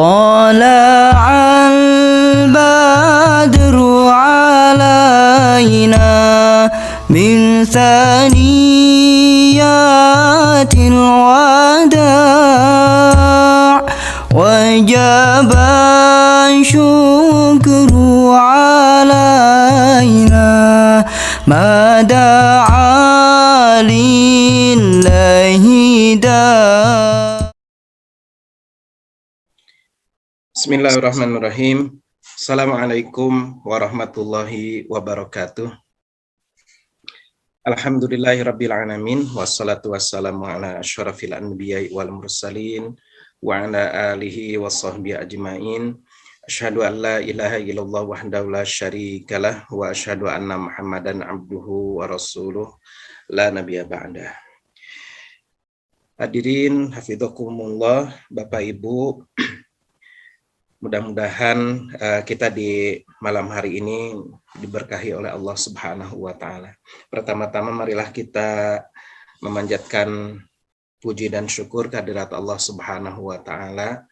طلع البدر علينا من ثنيات الوداع وجب الشكر علينا ما دعا لله داع. Bismillahirrahmanirrahim. Assalamualaikum warahmatullahi wabarakatuh. Alhamdulillahirabbil alamin wassalatu wassalamu ala asyrafil anbiya'i wal mursalin wa ala alihi washabbihi ajmain. Asyhadu an la ilaha illallah wahdahu la syarikalah wa asyhadu anna Muhammadan abduhu wa rasuluh la nabiyya ba'dah. Hadirin hafizakumullah, Bapak Ibu, mudah-mudahan kita di malam hari ini diberkahi oleh Allah Subhanahu wa Ta'ala. Pertama-tama marilah kita memanjatkan puji dan syukur kehadirat Allah Subhanahu wa Ta'ala.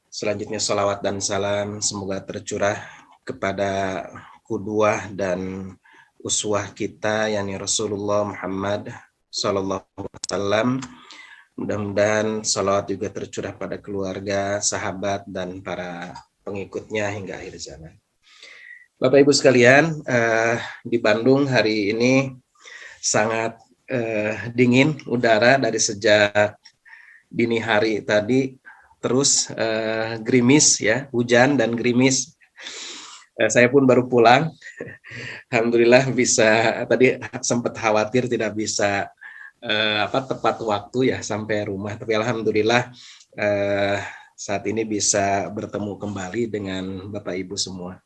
Selanjutnya salawat dan salam semoga tercurah kepada qudwah dan uswah kita, yakni Rasulullah Muhammad sallallahu alaihi wasallam. Mudah-mudahan salawat juga tercurah pada keluarga, sahabat, dan para pengikutnya hingga akhir zaman. Bapak Ibu sekalian, di Bandung hari ini sangat dingin udara dari sejak dini hari tadi, terus gerimis ya, hujan dan gerimis. Saya pun baru pulang, alhamdulillah bisa, tadi sempat khawatir tidak bisa tepat waktu ya sampai rumah, tapi alhamdulillah saat ini bisa bertemu kembali dengan Bapak Ibu semua.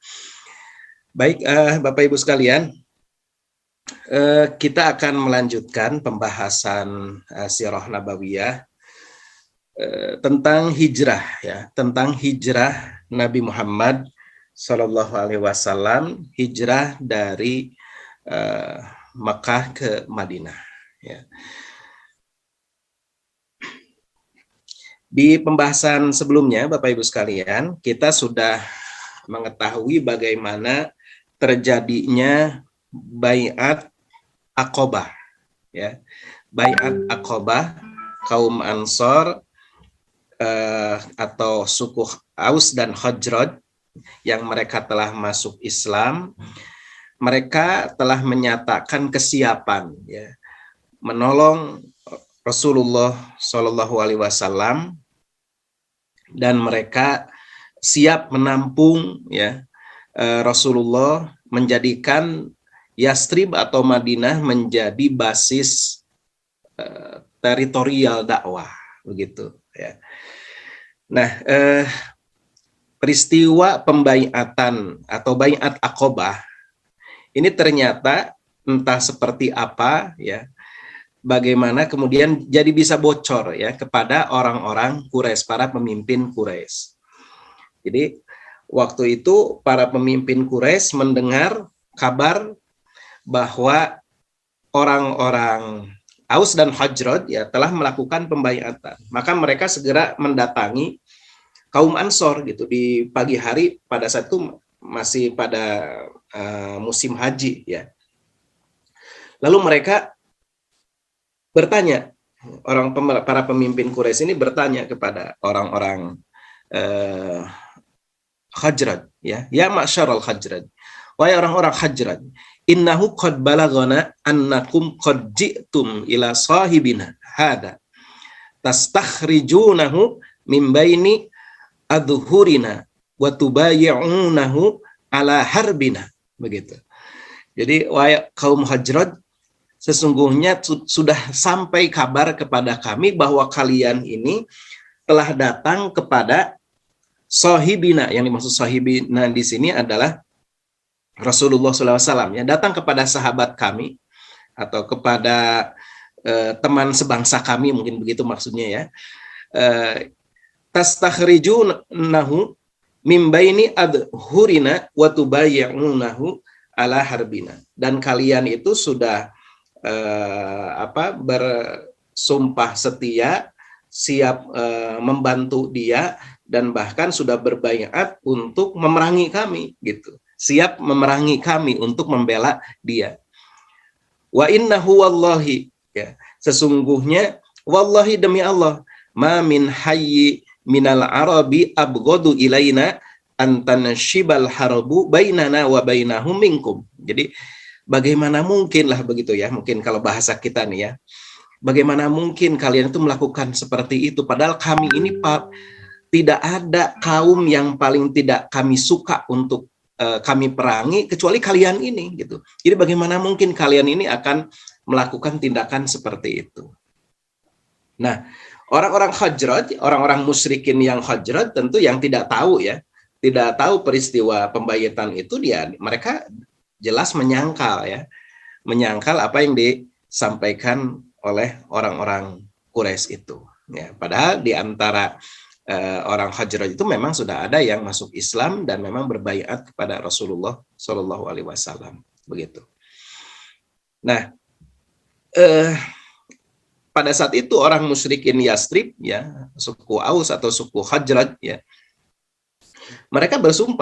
Baik, Bapak Ibu sekalian, kita akan melanjutkan pembahasan Sirah Nabawiyah tentang hijrah ya, tentang hijrah Nabi Muhammad Sallallahu Alaihi Wasallam, hijrah dari Makkah ke Madinah. Ya. Di pembahasan sebelumnya, Bapak Ibu sekalian, kita sudah mengetahui bagaimana terjadinya Bai'at Aqabah, ya, Bai'at Aqabah kaum Ansor atau suku Aus dan Khazraj yang mereka telah masuk Islam. Mereka telah menyatakan kesiapan, ya, menolong Rasulullah Shallallahu Alaihi Wasallam, dan mereka siap menampung ya Rasulullah, menjadikan Yastrib atau Madinah menjadi basis teritorial dakwah, begitu ya. Nah, peristiwa pembaiatan atau Bai'at Aqabah ini ternyata entah seperti apa ya, bagaimana kemudian jadi bisa bocor ya kepada orang-orang Quraisy, para pemimpin Quraisy. Jadi waktu itu para pemimpin Quraisy mendengar kabar bahwa orang-orang Aus dan Khazraj ya telah melakukan pembaiatan. Maka mereka segera mendatangi kaum Ansor gitu di pagi hari, pada saat itu masih pada musim haji ya. Lalu mereka bertanya, para pemimpin Quraisy ini bertanya kepada orang-orang Khazraj ya, ya ma'syarul Khazraj, wahai orang-orang Khazraj, innahu qad balaghana annakum qad ji'tum ila sahibina hada tastakhrijunahu min baini adhurina wa tubayyi'unahu ala harbina, begitu. Jadi wahai kaum Khazraj, sesungguhnya sudah sampai kabar kepada kami bahwa kalian ini telah datang kepada sahibina. Yang dimaksud sahibina di sini adalah Rasulullah SAW, ya, datang kepada sahabat kami atau kepada teman sebangsa kami, mungkin begitu maksudnya ya. Tastakhrijunahu mim baini adhurina wa tubayyi'unahu ala harbina. Dan kalian itu sudah bersumpah setia siap membantu dia, dan bahkan sudah berbaiat untuk memerangi kami gitu. Siap memerangi kami untuk membela dia. Wa innahu wallahi, ya, sesungguhnya wallahi demi Allah, ma min hayyi minal arabi abghadu ilaina antanashibal harbu bainana wa bainahum minkum. Jadi bagaimana mungkin lah begitu ya, mungkin kalau bahasa kita nih ya, bagaimana mungkin kalian itu melakukan seperti itu, padahal kami ini tidak ada kaum yang paling tidak kami suka untuk kami perangi kecuali kalian ini gitu. Jadi bagaimana mungkin kalian ini akan melakukan tindakan seperti itu. Nah, orang-orang Khazraj, orang-orang musyrikin yang Khazraj tentu yang tidak tahu ya, tidak tahu peristiwa pembayatan itu, mereka jelas menyangkal ya, menyangkal apa yang disampaikan oleh orang-orang Quraisy itu. Ya, padahal di antara orang Khazraj itu memang sudah ada yang masuk Islam dan memang berbaiat kepada Rasulullah Shallallahu Alaihi Wasallam begitu. Nah, pada saat itu orang musyrikin Yastrib ya, suku Aus atau suku Khazraj ya, mereka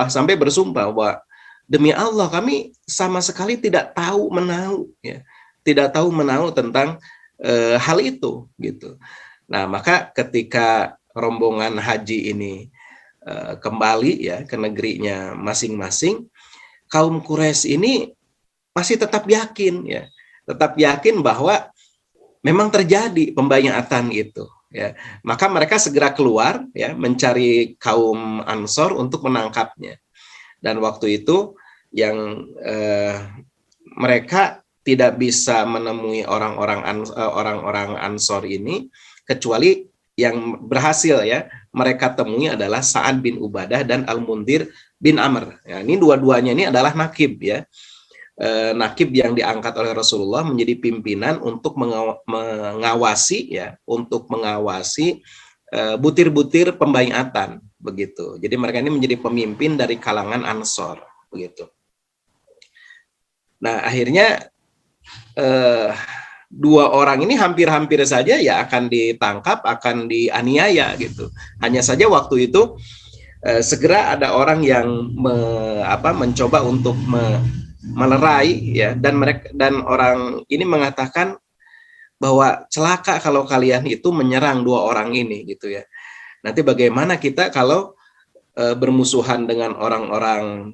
sampai bersumpah bahwa demi Allah kami sama sekali tidak tahu menahu ya, tidak tahu menahu tentang hal itu gitu. Nah, maka ketika rombongan haji ini kembali ya ke negerinya masing-masing, kaum Quraisy ini masih tetap yakin ya, tetap yakin bahwa memang terjadi pembayatan itu ya. Maka mereka segera keluar ya, mencari kaum Ansor untuk menangkapnya. Dan waktu itu yang mereka tidak bisa menemui orang-orang Ansor ini, kecuali yang berhasil ya mereka temui adalah Sa'ad bin Ubadah dan Al-Mundhir bin Amr. Ya, ini dua-duanya ini adalah nakib ya. Nakib yang diangkat oleh Rasulullah menjadi pimpinan untuk mengawasi ya, untuk mengawasi butir-butir pembaiatan begitu. Jadi mereka ini menjadi pemimpin dari kalangan Ansor begitu. Nah, akhirnya dua orang ini hampir-hampir saja ya akan ditangkap, akan dianiaya gitu. Hanya saja waktu itu segera ada orang yang mencoba untuk melerai ya, dan orang ini mengatakan bahwa celaka kalau kalian itu menyerang dua orang ini gitu ya. Nanti bagaimana kita kalau bermusuhan dengan orang-orang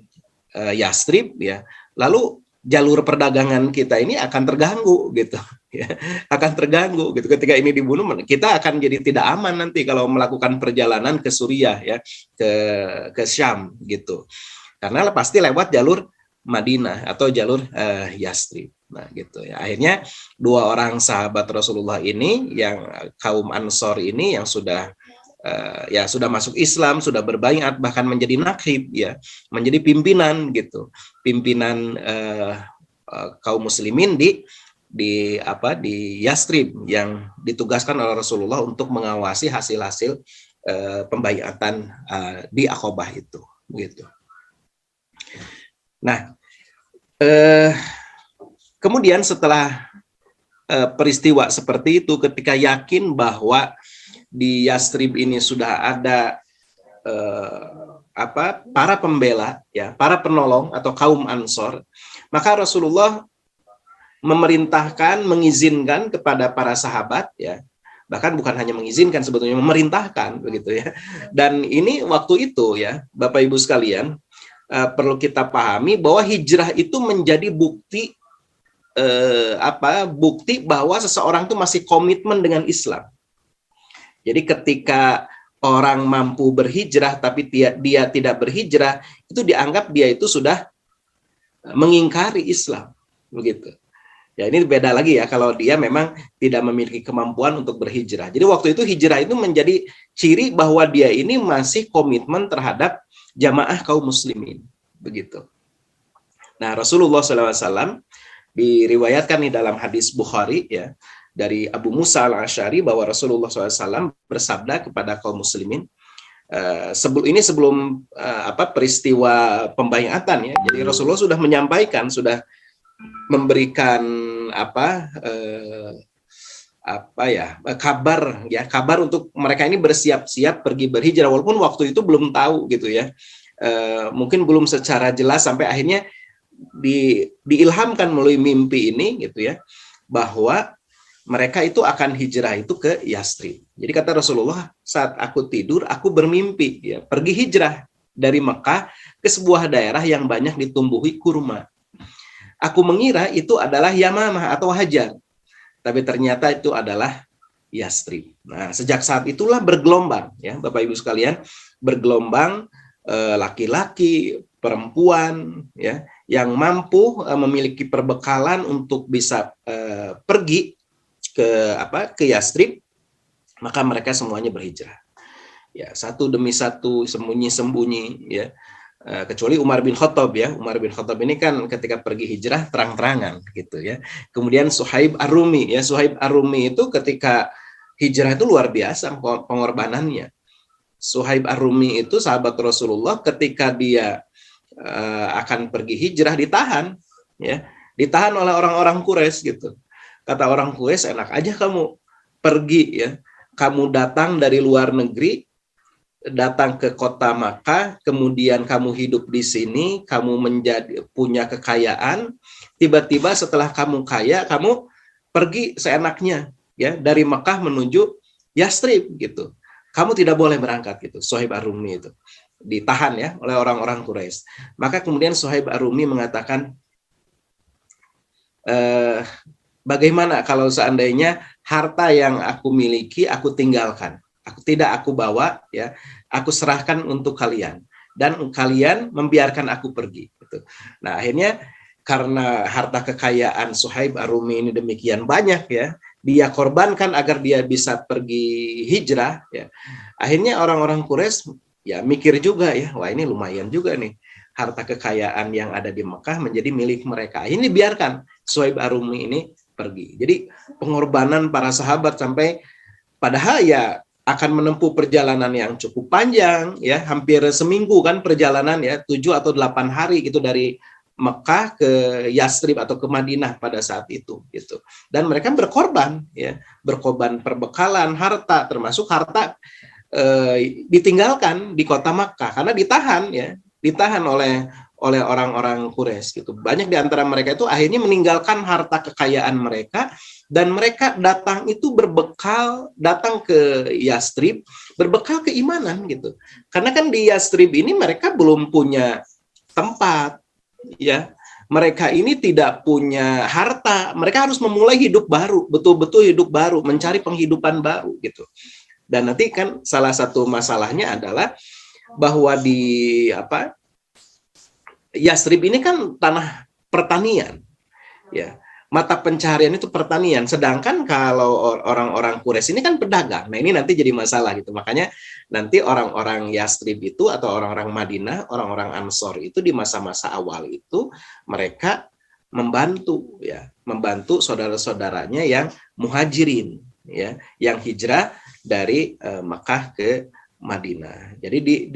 Yastrib ya, lalu jalur perdagangan kita ini akan terganggu gitu ya, akan terganggu gitu. Ketika ini dibunuh, kita akan jadi tidak aman nanti kalau melakukan perjalanan ke Suriah ya, ke Syam gitu, karena pasti lewat jalur Madinah atau jalur Yastrib. Nah gitu ya, akhirnya dua orang sahabat Rasulullah ini yang kaum Ansor ini yang sudah sudah masuk Islam, sudah berbaiat, bahkan menjadi nakib ya, menjadi pimpinan gitu, pimpinan kaum muslimin di Yastrib yang ditugaskan oleh Rasulullah untuk mengawasi hasil-hasil pembaiatan di Aqabah itu gitu. Nah, kemudian setelah peristiwa seperti itu, ketika yakin bahwa di Yastrib ini sudah ada para pembela ya, para penolong atau kaum Ansor, maka Rasulullah memerintahkan, mengizinkan kepada para sahabat ya, bahkan bukan hanya mengizinkan, sebetulnya memerintahkan begitu ya. Dan ini waktu itu ya, Bapak Ibu sekalian, perlu kita pahami bahwa hijrah itu menjadi bukti bukti bahwa seseorang itu masih komitmen dengan Islam. Jadi ketika orang mampu berhijrah tapi dia tidak berhijrah, itu dianggap dia itu sudah mengingkari Islam begitu. Ya, ini beda lagi ya kalau dia memang tidak memiliki kemampuan untuk berhijrah. Jadi waktu itu hijrah itu menjadi ciri bahwa dia ini masih komitmen terhadap jamaah kaum muslimin begitu. Nah, Rasulullah SAW diriwayatkan di dalam hadis Bukhari ya, dari Abu Musa al-Asy'ari bahwa Rasulullah SAW bersabda kepada kaum muslimin sebelum peristiwa pembaiatan ya. Jadi Rasulullah sudah menyampaikan, sudah memberikan kabar untuk mereka ini bersiap-siap pergi berhijrah, walaupun waktu itu belum tahu gitu ya. Mungkin belum secara jelas, sampai akhirnya diilhamkan melalui mimpi ini gitu ya, bahwa mereka itu akan hijrah itu ke Yastrib. Jadi kata Rasulullah, saat aku tidur, aku bermimpi ya, pergi hijrah dari Mekah ke sebuah daerah yang banyak ditumbuhi kurma. Aku mengira itu adalah Yamamah atau Hajar, tapi ternyata itu adalah Yastrib. Nah, sejak saat itulah bergelombang ya, Bapak Ibu sekalian, bergelombang laki-laki, perempuan ya, yang mampu memiliki perbekalan untuk bisa pergi ke Yastrib, maka mereka semuanya berhijrah. Ya, satu demi satu, sembunyi-sembunyi ya. Kecuali Umar bin Khattab ya. Umar bin Khattab ini kan ketika pergi hijrah terang-terangan gitu ya. Kemudian Suhaib Ar-Rumi ya. Suhaib Ar-Rumi itu ketika hijrah itu luar biasa pengorbanannya. Suhaib Ar-Rumi itu sahabat Rasulullah, ketika dia akan pergi hijrah ditahan ya. Ditahan oleh orang-orang Quraisy gitu. Kata orang Quraisy, enak aja kamu pergi ya. Kamu datang dari luar negeri, datang ke kota Makkah, kemudian kamu hidup di sini, kamu punya kekayaan, tiba-tiba setelah kamu kaya, kamu pergi seenaknya ya, dari Makkah menuju Yastrib gitu. Kamu tidak boleh berangkat gitu. Suhaib Ar-Rumi itu ditahan ya oleh orang-orang Quraisy. Maka kemudian Suhaib Ar-Rumi mengatakan, bagaimana kalau seandainya harta yang aku miliki aku tinggalkan, aku bawa ya, aku serahkan untuk kalian dan kalian membiarkan aku pergi gitu. Nah, akhirnya karena harta kekayaan Suhaib Ar-Rumi ini demikian banyak ya, dia korbankan agar dia bisa pergi hijrah ya. Akhirnya orang-orang Quraisy ya mikir juga ya, wah ini lumayan juga nih, harta kekayaan yang ada di Mekah menjadi milik mereka. Ini biarkan Suhaib Ar-Rumi ini pergi. Jadi pengorbanan para sahabat sampai padahal ya akan menempuh perjalanan yang cukup panjang ya, hampir seminggu kan perjalanan ya, 7 atau 8 hari gitu dari Mekah ke Yastrib atau ke Madinah pada saat itu gitu. Dan mereka berkorban ya, berkorban perbekalan, harta, termasuk harta ditinggalkan di kota Makkah karena ditahan oleh orang-orang Quraisy gitu. Banyak di antara mereka itu akhirnya meninggalkan harta kekayaan mereka, dan mereka datang ke Yastrib berbekal keimanan gitu. Karena kan di Yastrib ini mereka belum punya tempat ya. Mereka ini tidak punya harta, mereka harus memulai hidup baru, betul-betul hidup baru, mencari penghidupan baru gitu. Dan nanti kan salah satu masalahnya adalah bahwa di Yastrib ini kan tanah pertanian, ya, mata pencarian itu pertanian. Sedangkan kalau orang-orang Quraisy ini kan pedagang. Nah, ini nanti jadi masalah gitu. Makanya nanti orang-orang Yastrib itu atau orang-orang Madinah, orang-orang Ansor itu di masa-masa awal itu mereka membantu saudara-saudaranya yang muhajirin, ya, yang hijrah dari Makkah ke Madinah. Jadi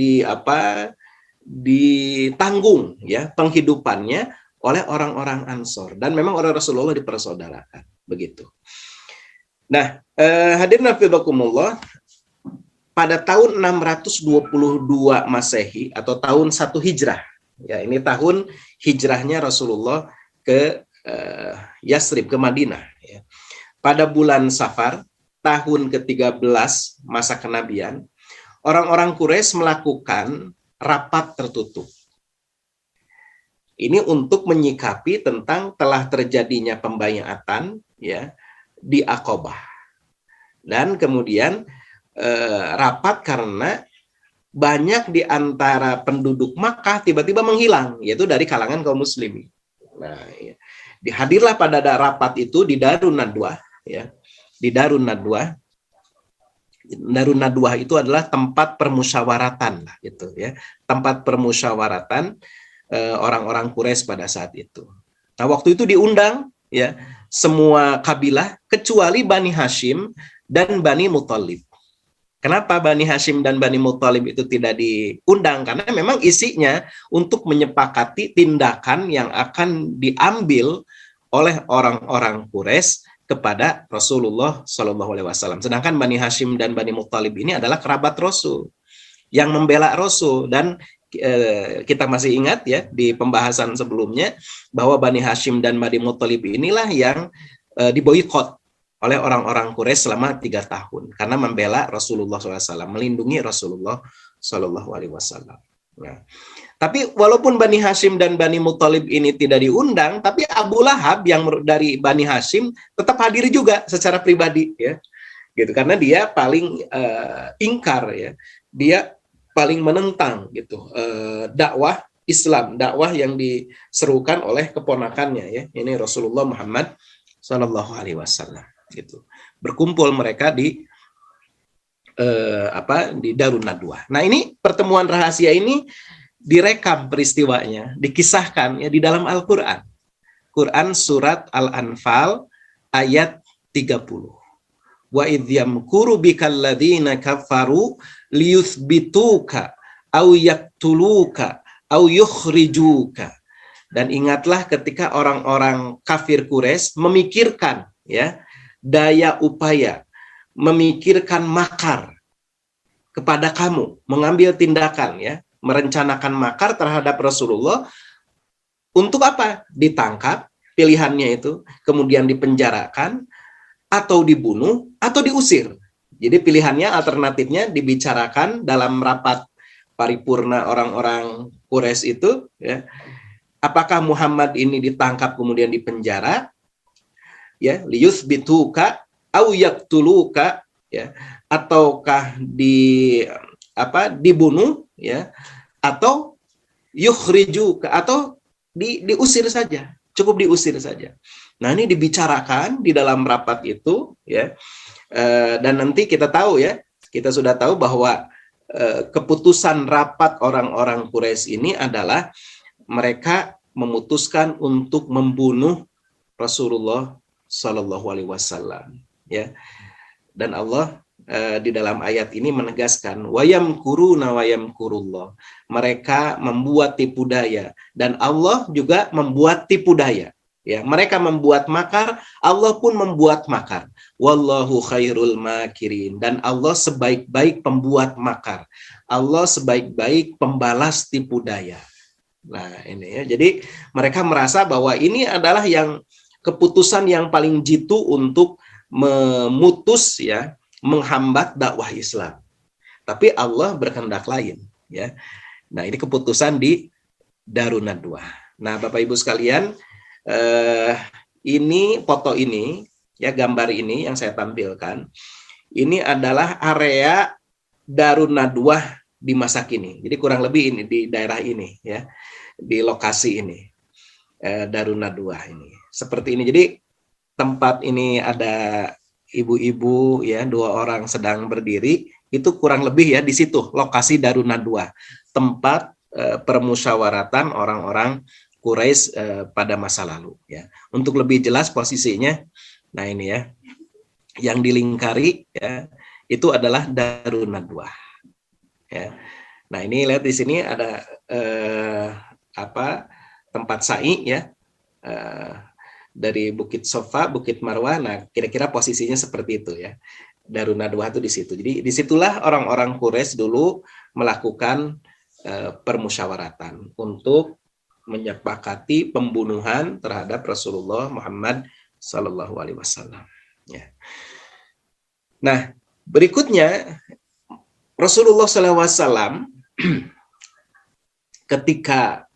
ditanggung ya penghidupannya oleh orang-orang Ansor, dan memang oleh Rasulullah dipersaudarakan begitu. Nah, hadirin rahimakumullah, pada tahun 622 Masehi atau tahun 1 Hijrah, ya, ini tahun hijrahnya Rasulullah ke Yastrib, ke Madinah ya. Pada bulan Safar tahun ke-13 masa kenabian, orang-orang Quraisy melakukan rapat tertutup. Ini untuk menyikapi tentang telah terjadinya pembaiatan ya di Aqabah. Dan kemudian rapat karena banyak di antara penduduk Makkah tiba-tiba menghilang, yaitu dari kalangan kaum muslimin. Nah, ya. Dihadirlah pada rapat itu di Darun Nadwah ya. Di Darun Nadwah. Darun Nadwah itu adalah tempat permusyawaratan lah gitu ya. Tempat permusyawaratan orang-orang Quraisy pada saat itu. Nah, waktu itu diundang ya semua kabilah kecuali Bani Hashim dan Bani Muthalib. Kenapa Bani Hashim dan Bani Muthalib itu tidak diundang? Karena memang isinya untuk menyepakati tindakan yang akan diambil oleh orang-orang Quraisy kepada Rasulullah Shallallahu Alaihi Wasallam. Sedangkan Bani Hashim dan Bani Muttalib ini adalah kerabat Rasul yang membela Rasul. Dan kita masih ingat ya di pembahasan sebelumnya bahwa Bani Hashim dan Bani Muttalib inilah yang diboikot oleh orang-orang Quraisy selama 3 tahun karena membela Rasulullah SAW, melindungi Rasulullah Shallallahu Alaihi Wasallam. Nah, tapi walaupun Bani Hashim dan Bani Muttalib ini tidak diundang, tapi Abu Lahab yang dari Bani Hashim tetap hadir juga secara pribadi, ya, gitu. Karena dia paling ingkar, ya, dia paling menentang, gitu, dakwah Islam, dakwah yang diserukan oleh keponakannya, ya, ini Rasulullah Muhammad Sallallahu Alaihi Wasallam, gitu. Berkumpul mereka di Darun Nadwah. Nah, ini pertemuan rahasia ini direkam peristiwanya, dikisahkan ya di dalam Al-Qur'an. Quran surat Al-Anfal ayat 30. Wa idh yamkuru bikal ladzina kafaru liyuthbituka aw yaqtuluka aw yukhrijuka. Dan ingatlah ketika orang-orang kafir Quraisy memikirkan ya daya upaya, memikirkan makar kepada kamu, mengambil tindakan ya, merencanakan makar terhadap Rasulullah untuk apa? Ditangkap, pilihannya itu, kemudian dipenjarakan, atau dibunuh, atau diusir. Jadi pilihannya, alternatifnya dibicarakan dalam rapat paripurna orang-orang Quraisy itu, ya. Apakah Muhammad ini ditangkap kemudian dipenjara, ya, liyuthbituka au yaqtuluka, ya, ataukah dibunuh, ya, atau yukhrijuka, atau diusir saja, cukup diusir saja. Nah, ini dibicarakan di dalam rapat itu, ya, dan nanti kita tahu ya, kita sudah tahu bahwa keputusan rapat orang-orang Quraisy ini adalah mereka memutuskan untuk membunuh Rasulullah Shallallahu Alaihi Wasallam, ya. Dan Allah di dalam ayat ini menegaskan wayam kuruna wayam kurullah, mereka membuat tipu daya dan Allah juga membuat tipu daya, ya. Mereka membuat makar, Allah pun membuat makar. Wallahu khairul makirin, dan Allah sebaik-baik pembuat makar, Allah sebaik-baik pembalas tipu daya. Nah, ini ya, jadi mereka merasa bahwa ini adalah yang keputusan yang paling jitu untuk memutus, ya, menghambat dakwah Islam. Tapi Allah berkehendak lain, ya. Nah, ini keputusan di Darun Nadwah. Nah, Bapak Ibu sekalian, ini foto ini, ya, gambar ini yang saya tampilkan, ini adalah area Darun Nadwah di masa kini. Jadi kurang lebih ini di daerah ini, ya, di lokasi ini, Darun Nadwah ini. Seperti ini. Jadi tempat ini ada ibu-ibu, ya, 2 orang sedang berdiri, itu kurang lebih ya di situ lokasi Darun Nadwah, tempat permusyawaratan orang-orang Quraisy pada masa lalu, ya. Untuk lebih jelas posisinya, nah ini ya, yang dilingkari, ya, itu adalah Darun Nadwah, ya. Nah, ini lihat di sini ada tempat sa'i, ya, dari Bukit Sofa, Bukit Marwah. Nah, kira-kira posisinya seperti itu, ya. Darun Nadwah itu di situ. Jadi disitulah orang-orang Quraisy dulu melakukan permusyawaratan untuk menyepakati pembunuhan terhadap Rasulullah Muhammad Sallallahu Alaihi Wasallam. Ya. Nah, berikutnya Rasulullah Sallallahu Alaihi Wasallam ketika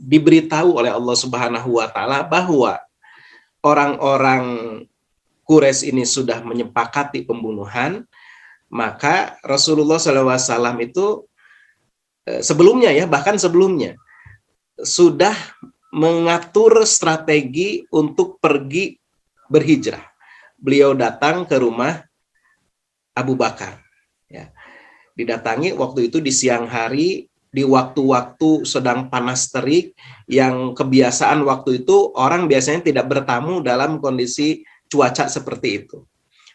diberitahu oleh Allah Subhanahu wa taala bahwa orang-orang Quraisy ini sudah menyepakati pembunuhan, maka Rasulullah SAW itu sebelumnya, ya, bahkan sebelumnya sudah mengatur strategi untuk pergi berhijrah. Beliau datang ke rumah Abu Bakar, ya. Didatangi waktu itu di siang hari, di waktu-waktu sedang panas terik, yang kebiasaan waktu itu orang biasanya tidak bertamu dalam kondisi cuaca seperti itu.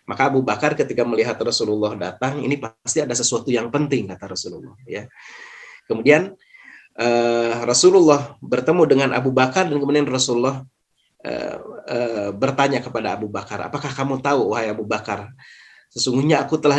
Maka Abu Bakar ketika melihat Rasulullah datang, ini pasti ada sesuatu yang penting, kata Rasulullah, ya. Kemudian Rasulullah bertemu dengan Abu Bakar, dan kemudian Rasulullah bertanya kepada Abu Bakar, apakah kamu tahu wahai Abu Bakar, sesungguhnya aku telah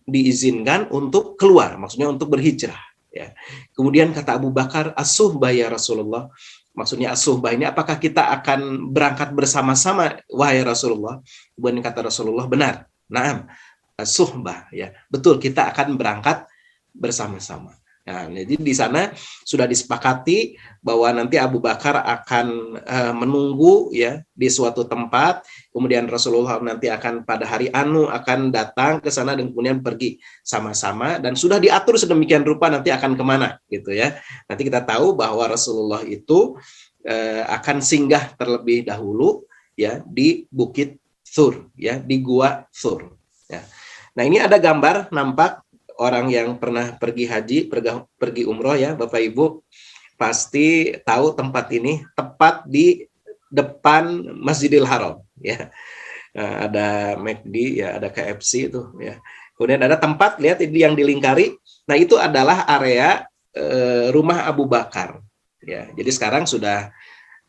diizinkan untuk keluar, maksudnya untuk berhijrah. Ya. Kemudian kata Abu Bakar, as-suhbah ya Rasulullah. Maksudnya as-suhbah ini apakah kita akan berangkat bersama-sama wahai Rasulullah? Kemudian kata Rasulullah, benar. Naam, as-suhbah ya. Betul, kita akan berangkat bersama-sama. Nah, jadi di sana sudah disepakati bahwa nanti Abu Bakar akan menunggu ya di suatu tempat, kemudian Rasulullah nanti akan pada hari Anu akan datang ke sana dan kemudian pergi sama-sama, dan sudah diatur sedemikian rupa nanti akan kemana gitu ya. Nanti kita tahu bahwa Rasulullah itu akan singgah terlebih dahulu ya di Bukit Thur ya, di Gua Thur ya. Nah, ini ada gambar nampak orang yang pernah pergi haji, pergi umroh ya, Bapak Ibu, pasti tahu tempat ini, tepat di depan Masjidil Haram ya. Nah, ada McD ya, ada KFC itu ya. Kemudian ada tempat, lihat ini yang dilingkari. Nah, itu adalah area rumah Abu Bakar ya. Jadi sekarang sudah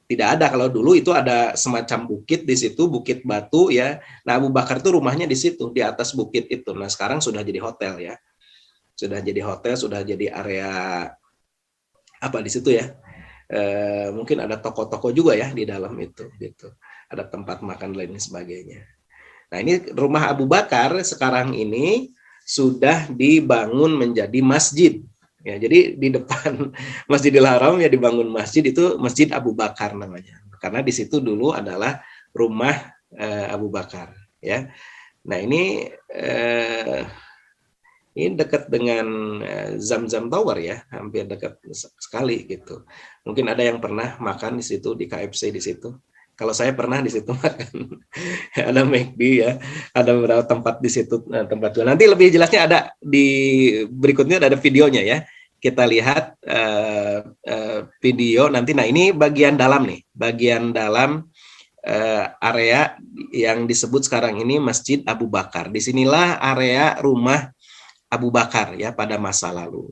tidak ada. Kalau dulu itu ada semacam bukit di situ, bukit batu ya. Nah, Abu Bakar itu rumahnya di situ, di atas bukit itu. Nah, sekarang sudah jadi hotel ya. Sudah jadi hotel, sudah jadi area apa di situ ya. Mungkin ada toko-toko juga ya di dalam itu gitu. Ada tempat makan lain sebagainya. Nah, ini rumah Abu Bakar sekarang ini sudah dibangun menjadi masjid. Ya, jadi di depan Masjidil Haram ya dibangun masjid, itu Masjid Abu Bakar namanya. Karena di situ dulu adalah rumah Abu Bakar ya. Nah, ini dekat dengan Zam-Zam Tower ya, hampir dekat sekali gitu. Mungkin ada yang pernah makan di situ, di KFC di situ. Kalau saya pernah di situ makan. Ada McD ya, ada beberapa tempat di situ, tempat jual. Nanti lebih jelasnya ada di berikutnya, ada videonya ya. Kita lihat video nanti. Nah, ini bagian dalam nih, bagian dalam area yang disebut sekarang ini Masjid Abu Bakar. Disinilah area rumah Abu Bakar ya pada masa lalu.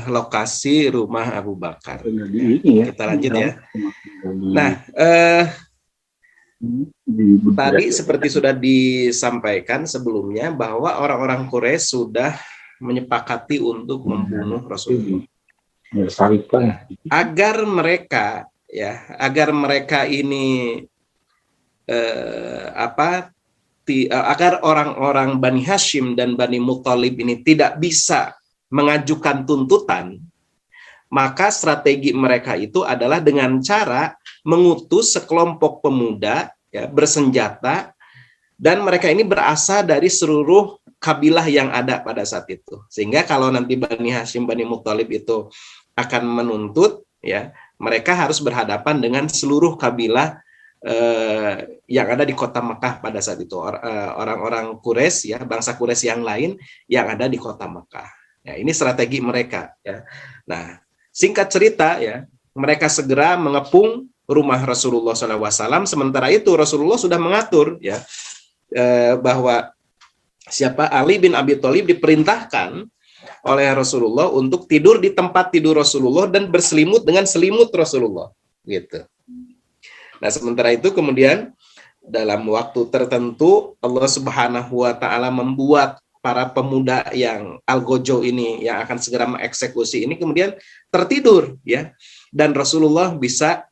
Lokasi rumah Abu Bakar. Kita lanjut ya. Nah, tadi seperti sudah disampaikan sebelumnya bahwa orang-orang Quraisy sudah menyepakati untuk membunuh Rasulullah. Agar mereka ini agar orang-orang Bani Hashim dan Bani Muthalib ini tidak bisa mengajukan tuntutan, maka strategi mereka itu adalah dengan cara mengutus sekelompok pemuda ya, bersenjata, dan mereka ini berasal dari seluruh kabilah yang ada pada saat itu. Sehingga kalau nanti Bani Hashim, Bani Muthalib itu akan menuntut, ya mereka harus berhadapan dengan seluruh kabilah yang ada di kota Mekah pada saat itu, orang-orang Quraisy ya, bangsa Quraisy yang lain yang ada di kota Mekah. Ya, ini strategi mereka ya. Nah, singkat cerita ya, mereka segera mengepung rumah Rasulullah SAW. Sementara itu Rasulullah sudah mengatur ya bahwa Ali bin Abi Thalib diperintahkan oleh Rasulullah untuk tidur di tempat tidur Rasulullah dan berselimut dengan selimut Rasulullah gitu. Nah, sementara itu kemudian dalam waktu tertentu Allah Subhanahu wa taala membuat para pemuda yang Al-Gojo ini yang akan segera mengeksekusi ini kemudian tertidur ya, dan Rasulullah bisa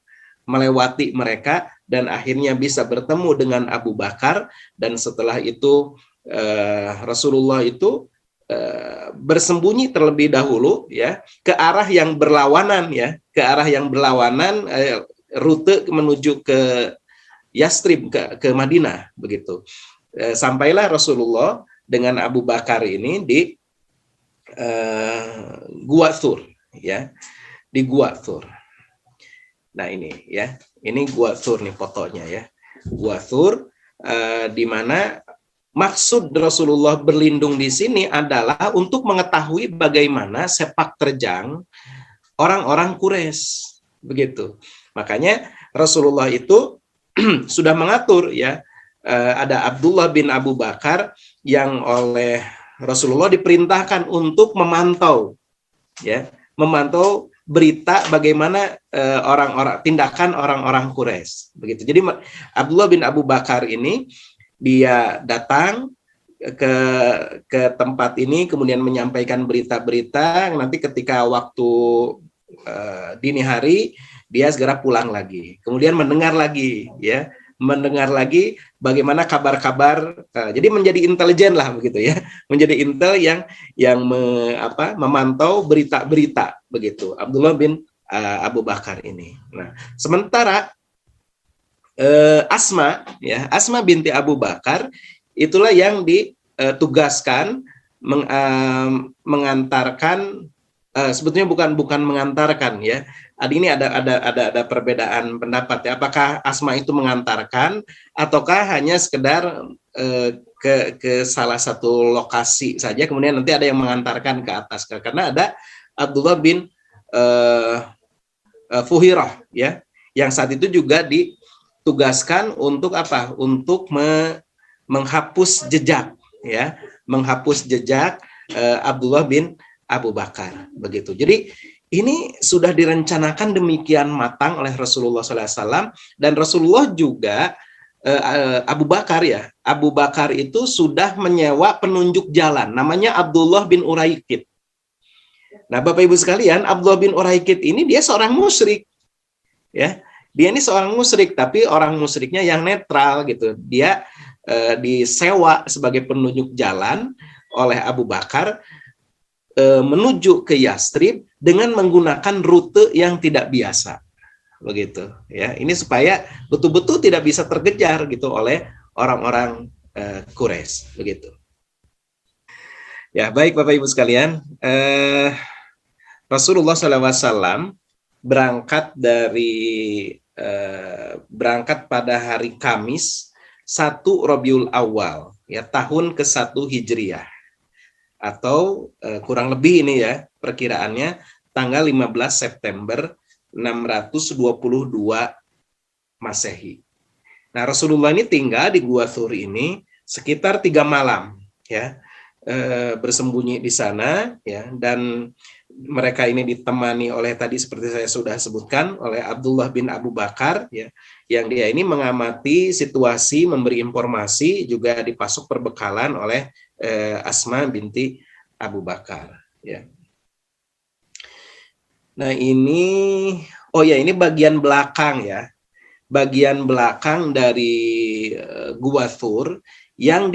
melewati mereka dan akhirnya bisa bertemu dengan Abu Bakar, dan setelah itu Rasulullah itu bersembunyi terlebih dahulu ya ke arah yang berlawanan ya, ke arah yang berlawanan rute menuju ke Yastrib, ke Madinah begitu. Sampailah Rasulullah dengan Abu Bakar ini di Gua Thur ya, di Gua Thur. Nah, ini ya, ini Gua Thur nih fotonya ya. Gua Thur di mana maksud Rasulullah berlindung di sini adalah untuk mengetahui bagaimana sepak terjang orang-orang Quraisy begitu. Makanya Rasulullah itu sudah mengatur ya, ada Abdullah bin Abu Bakar yang oleh Rasulullah diperintahkan untuk memantau ya, memantau berita bagaimana orang-orang tindakan orang-orang Quraisy begitu. Jadi Abdullah bin Abu Bakar ini dia datang ke tempat ini kemudian menyampaikan berita-berita, nanti ketika waktu dini hari dia segera pulang lagi, kemudian mendengar lagi bagaimana kabar-kabar, jadi menjadi intelijen lah begitu ya, menjadi intel yang memantau berita-berita begitu Abdullah bin Abu Bakar ini. Nah, sementara Asma binti Abu Bakar itulah yang ditugaskan mengantarkan, sebetulnya bukan mengantarkan ya. Ini ada perbedaan pendapat ya. Apakah Asma itu mengantarkan ataukah hanya sekedar ke salah satu lokasi saja, kemudian nanti ada yang mengantarkan ke atas, karena ada Abdullah bin Fuhirah ya, yang saat itu juga ditugaskan untuk apa? Untuk menghapus jejak ya, menghapus jejak Abdullah bin Abu Bakar begitu. Jadi ini sudah direncanakan demikian matang oleh Rasulullah SAW, dan Rasulullah juga Abu Bakar itu sudah menyewa penunjuk jalan namanya Abdullah bin Uraikid. Nah, Bapak Ibu sekalian, Abdullah bin Uraikid ini dia seorang musyrik ya. Dia ini seorang musyrik, tapi orang musyriknya yang netral gitu. Dia disewa sebagai penunjuk jalan oleh Abu Bakar menuju ke Yastrib dengan menggunakan rute yang tidak biasa begitu ya. Ini supaya betul-betul tidak bisa terkejar gitu oleh orang-orang Quraisy begitu. Ya, baik Bapak Ibu sekalian, Rasulullah SAW berangkat pada hari Kamis 1 Rabiul Awal ya, tahun ke-1 Hijriah, atau kurang lebih ini ya perkiraannya tanggal 15 September 622 Masehi. Nah, Rasulullah ini tinggal di Gua Thur ini sekitar 3 malam ya, bersembunyi di sana ya, dan mereka ini ditemani oleh, tadi seperti saya sudah sebutkan, oleh Abdullah bin Abu Bakar ya, yang dia ini mengamati situasi, memberi informasi, juga dipasok perbekalan oleh Asma binti Abu Bakar ya. Nah, ini bagian belakang ya. Bagian belakang dari Gua Thur yang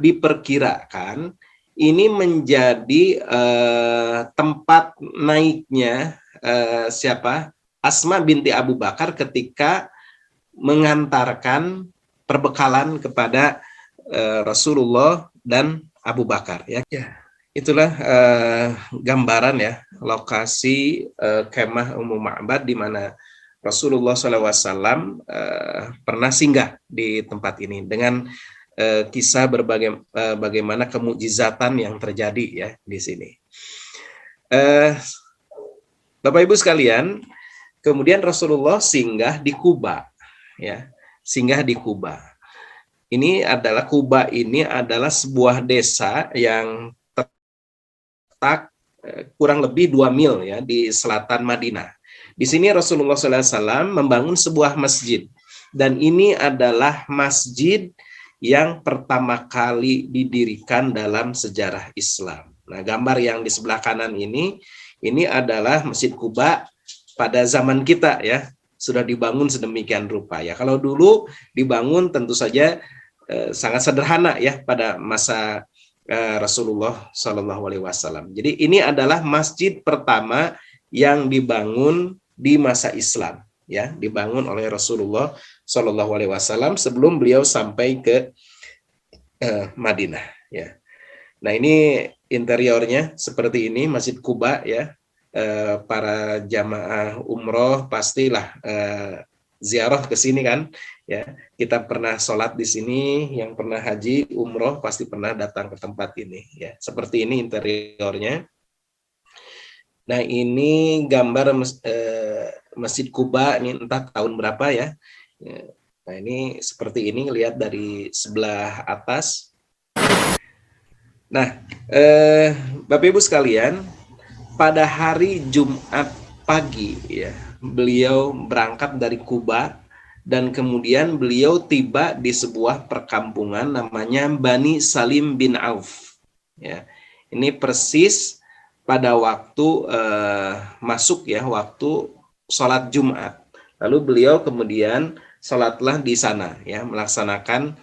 diperkirakan ini menjadi tempat naiknya Asma binti Abu Bakar ketika mengantarkan perbekalan kepada Rasulullah dan Abu Bakar ya. Itulah gambaran ya lokasi kemah Ummu Ma'bad di mana Rasulullah SAW pernah singgah di tempat ini, dengan kisah bagaimana kemukjizatan yang terjadi ya di sini. Bapak Ibu sekalian, kemudian Rasulullah singgah di Kuba ya, singgah di Kuba. Kuba ini adalah sebuah desa yang terletak kurang lebih 2 mil ya di selatan Madinah. Di sini Rasulullah SAW membangun sebuah masjid, dan ini adalah masjid yang pertama kali didirikan dalam sejarah Islam. Nah, gambar yang di sebelah kanan ini adalah Masjid Kuba pada zaman kita ya, sudah dibangun sedemikian rupa ya. Kalau dulu dibangun tentu saja sangat sederhana ya pada masa Rasulullah SAW. Jadi ini adalah masjid pertama yang dibangun di masa Islam ya, dibangun oleh Rasulullah SAW sebelum beliau sampai ke Madinah ya. Nah, ini interiornya seperti ini Masjid Kuba ya. Para jamaah umroh pastilah ziarah ke sini kan ya. Kita pernah sholat di sini, yang pernah haji umroh pasti pernah datang ke tempat ini ya. Seperti ini interiornya. Nah, ini gambar Masjid Kuba, ini entah tahun berapa ya. Nah, ini seperti ini, lihat dari sebelah atas. Nah, Bapak Ibu sekalian, pada hari Jumat pagi ya, beliau berangkat dari Kuba dan kemudian beliau tiba di sebuah perkampungan namanya Bani Salim bin Auf. Ya, ini persis pada waktu masuk ya, waktu sholat Jumat. Lalu beliau kemudian sholatlah di sana ya, melaksanakan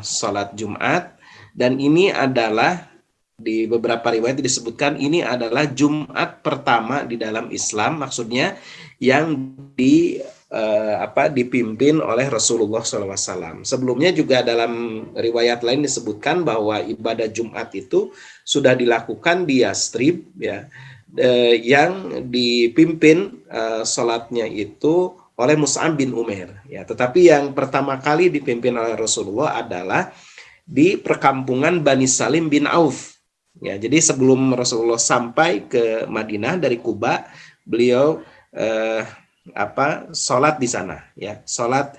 sholat Jumat, dan ini adalah di beberapa riwayat disebutkan ini adalah Jumat pertama di dalam Islam, maksudnya yang dipimpin oleh Rasulullah SAW. Sebelumnya juga dalam riwayat lain disebutkan bahwa ibadah Jumat itu sudah dilakukan di Yastrib ya, yang dipimpin sholatnya itu oleh Mus'ab bin Umair ya. Tetapi yang pertama kali dipimpin oleh Rasulullah adalah di perkampungan Bani Salim bin Auf. Ya, jadi sebelum Rasulullah sampai ke Madinah dari Kuba, beliau sholat di sana ya, sholat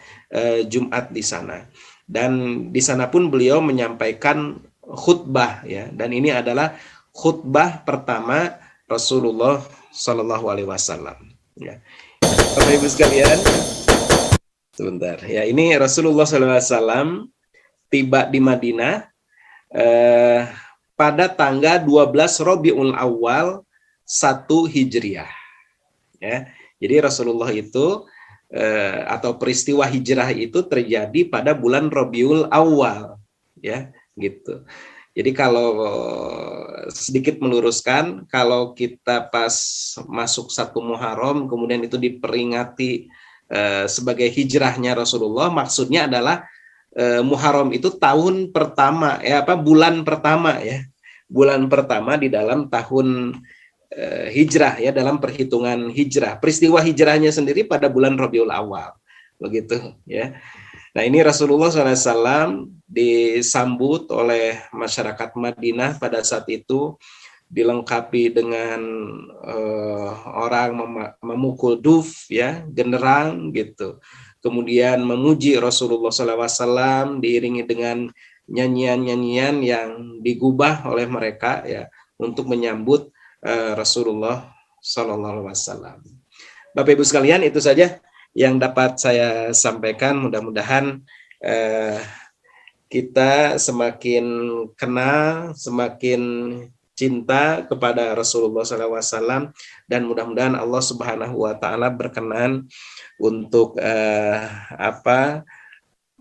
Jumat di sana. Dan di sana pun beliau menyampaikan khutbah ya, dan ini adalah khutbah pertama Rasulullah Shallallahu Alaihi Wasallam ya. Bapak Ibu sekalian, sebentar ya, ini Rasulullah SAW tiba di Madinah pada tanggal 12 Rabiul Awal 1 Hijriah ya. Jadi Rasulullah itu atau peristiwa hijrah itu terjadi pada bulan Rabiul Awal ya, gitu. Jadi kalau sedikit meluruskan, kalau kita pas masuk 1 Muharram kemudian itu diperingati sebagai hijrahnya Rasulullah, maksudnya adalah Muharram itu tahun pertama ya, bulan pertama ya. Bulan pertama di dalam tahun hijrah ya, dalam perhitungan hijrah. Peristiwa hijrahnya sendiri pada bulan Rabiul Awal. Begitu ya. Nah, ini Rasulullah SAW disambut oleh masyarakat Madinah pada saat itu, dilengkapi dengan orang memukul duf ya, genderang gitu. Kemudian memuji Rasulullah SAW diiringi dengan nyanyian-nyanyian yang digubah oleh mereka ya, untuk menyambut Rasulullah SAW. Bapak Ibu sekalian, itu saja yang dapat saya sampaikan. Mudah-mudahan kita semakin kenal, semakin cinta kepada Rasulullah SAW, dan mudah-mudahan Allah Subhanahu Wa Taala berkenan untuk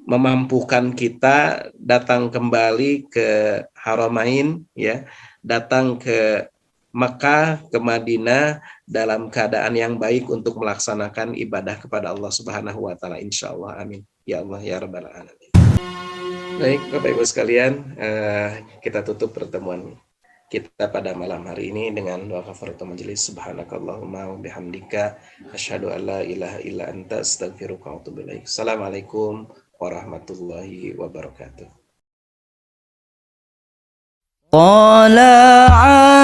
memampukan kita datang kembali ke Haramain ya, datang ke Mekah, ke Madinah dalam keadaan yang baik untuk melaksanakan ibadah kepada Allah Subhanahu Wa Taala, insyaallah, amin ya Allah ya rabbal alamin. Baik Bapak Ibu sekalian, kita tutup pertemuan kita pada malam hari ini dengan doa kafaratul majelis. Subhanakallahumma wa bihamdika asyhadu an la ilaha illa anta astaghfiruka wa atubu ilaik. Assalamualaikum warahmatullahi wabarakatuh. طلع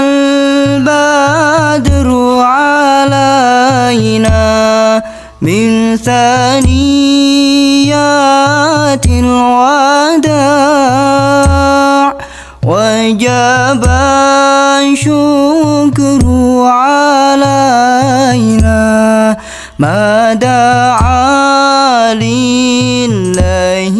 البدر علينا من ثنيات الوداع وجب الشكر علينا ما دعا لله